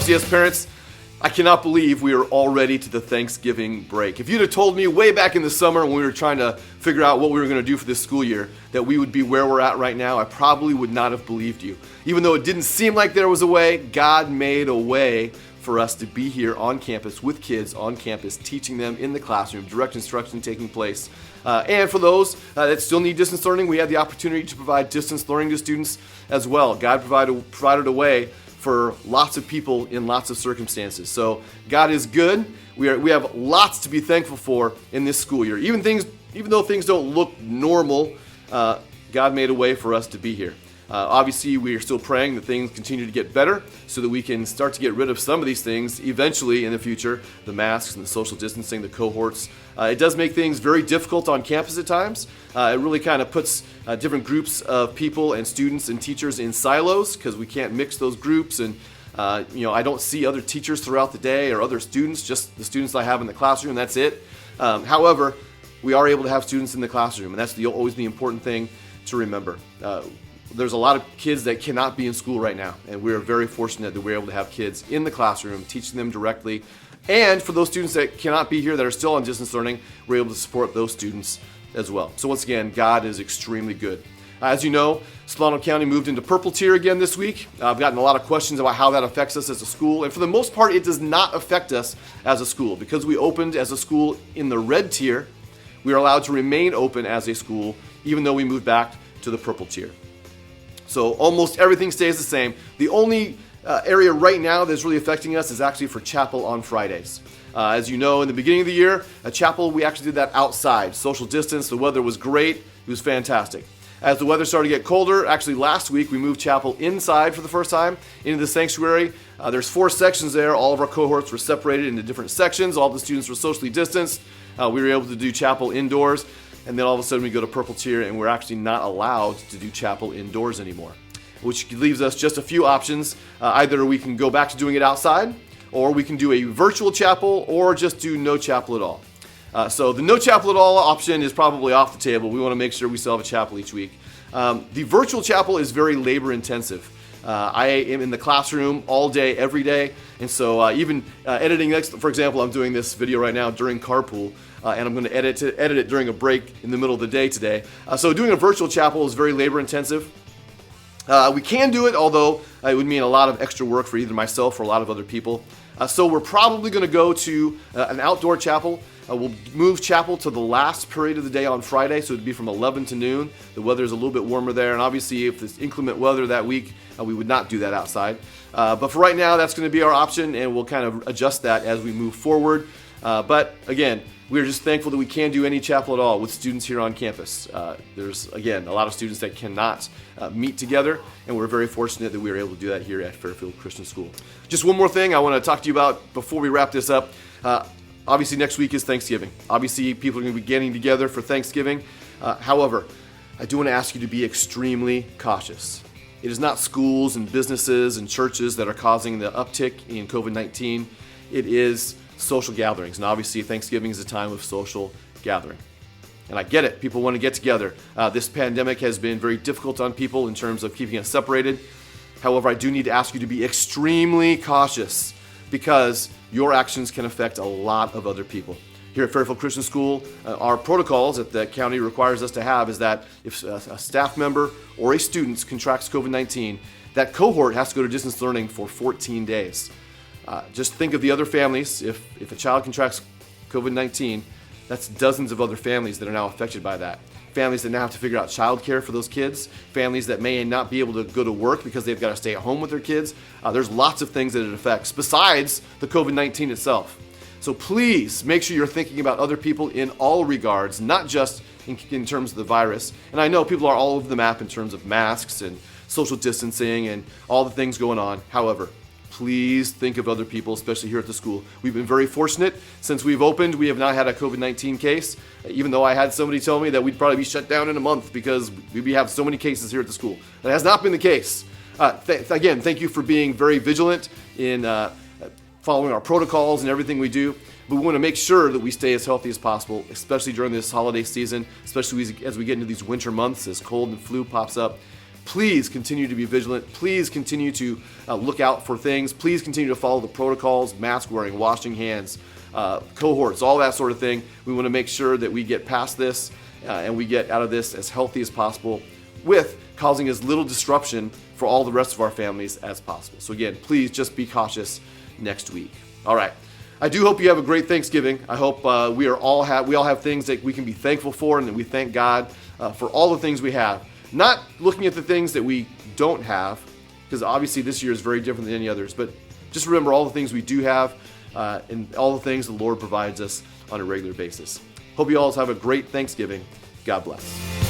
Obviously, as parents, I cannot believe we are already to the Thanksgiving break. If you'd have told me way back in the summer when we were trying to figure out what we were going to do for this school year that we would be where we're at right now, I probably would not have believed you. Even though it didn't seem like there was a way, God made a way for us to be here on campus with kids on campus, teaching them in the classroom, direct instruction taking place. And for those that still need distance learning, we had the opportunity to provide distance learning to students as well. God provided a way for lots of people in lots of circumstances. So God is good. We have lots to be thankful for in this school year. Even though things don't look normal, God made a way for us to be here. Obviously, we are still praying that things continue to get better so that we can start to get rid of some of these things eventually in the future, the masks and the social distancing, the cohorts. It does make things very difficult on campus at times. It really kind of puts different groups of people and students and teachers in silos because we can't mix those groups. And I don't see other teachers throughout the day or other students, just the students I have in the classroom, that's it. However, we are able to have students in the classroom, and that's always the important thing to remember. There's a lot of kids that cannot be in school right now, and we're very fortunate that we're able to have kids in the classroom, teaching them directly. And for those students that cannot be here that are still on distance learning, we're able to support those students as well. So once again, God is extremely good. As you know, Solano County moved into purple tier again this week. I've gotten a lot of questions about how that affects us as a school, and for the most part, it does not affect us as a school. Because we opened as a school in the red tier, we are allowed to remain open as a school, even though we moved back to the purple tier. So almost everything stays the same. The only area right now that's really affecting us is actually for chapel on Fridays. As you know, in the beginning of the year, at chapel, we actually did that outside. Social distance, the weather was great. It was fantastic. As the weather started to get colder, actually last week, we moved chapel inside for the first time into the sanctuary. There's 4 sections there. All of our cohorts were separated into different sections. All the students were socially distanced. We were able to do chapel indoors. And then all of a sudden we go to purple tier and we're actually not allowed to do chapel indoors anymore, which leaves us just a few options. Either we can go back to doing it outside, or we can do a virtual chapel, or just do no chapel at all. So the no chapel at all option is probably off the table. We want to make sure we still have a chapel each week. The virtual chapel is very labor intensive. I am in the classroom all day, every day, and so even editing next, for example, I'm doing this video right now during carpool, and I'm going to edit it during a break in the middle of the day today. So doing a virtual chapel is very labor intensive. We can do it, although it would mean a lot of extra work for either myself or a lot of other people. So we're probably going to go to an outdoor chapel. We'll move chapel to the last period of the day on Friday, so it'd be from 11 to noon. The weather is a little bit warmer there, and obviously if there's inclement weather that week, we would not do that outside. But for right now, that's going to be our option, and we'll kind of adjust that as we move forward. But again, we're just thankful that we can do any chapel at all with students here on campus. There's, again, a lot of students that cannot meet together, and we're very fortunate that we are able to do that here at Fairfield Christian School. Just one more thing I want to talk to you about before we wrap this up. Obviously, next week is Thanksgiving. Obviously, people are going to be getting together for Thanksgiving. However, I do want to ask you to be extremely cautious. It is not schools and businesses and churches that are causing the uptick in COVID-19. It is social gatherings, and obviously Thanksgiving is a time of social gathering. And I get it, people want to get together. This pandemic has been very difficult on people in terms of keeping us separated. However, I do need to ask you to be extremely cautious because your actions can affect a lot of other people. Here at Fairfield Christian School, our protocols that the county requires us to have is that if a staff member or a student contracts COVID-19, that cohort has to go to distance learning for 14 days. Just think of the other families. If a child contracts COVID-19, that's dozens of other families that are now affected by that. Families that now have to figure out childcare for those kids. Families that may not be able to go to work because they've got to stay at home with their kids. There's lots of things that it affects besides the COVID-19 itself. So please make sure you're thinking about other people in all regards, not just in terms of the virus. And I know people are all over the map in terms of masks and social distancing and all the things going on. However, please think of other people, especially here at the school. We've been very fortunate. Since we've opened, we have not had a COVID-19 case, even though I had somebody tell me that we'd probably be shut down in a month because we have so many cases here at the school. That has not been the case. Again, thank you for being very vigilant in following our protocols and everything we do. But we want to make sure that we stay as healthy as possible, especially during this holiday season, especially as we get into these winter months, as cold and flu pops up. Please continue to be vigilant. Please continue to look out for things. Please continue to follow the protocols, mask wearing, washing hands, cohorts, all that sort of thing. We want to make sure that we get past this and we get out of this as healthy as possible with causing as little disruption for all the rest of our families as possible. So again, please just be cautious next week. All right. I do hope you have a great Thanksgiving. I hope we all have things that we can be thankful for, and that we thank God for all the things we have. Not looking at the things that we don't have, because obviously this year is very different than any others, but just remember all the things we do have and all the things the Lord provides us on a regular basis. Hope you all have a great Thanksgiving. God bless.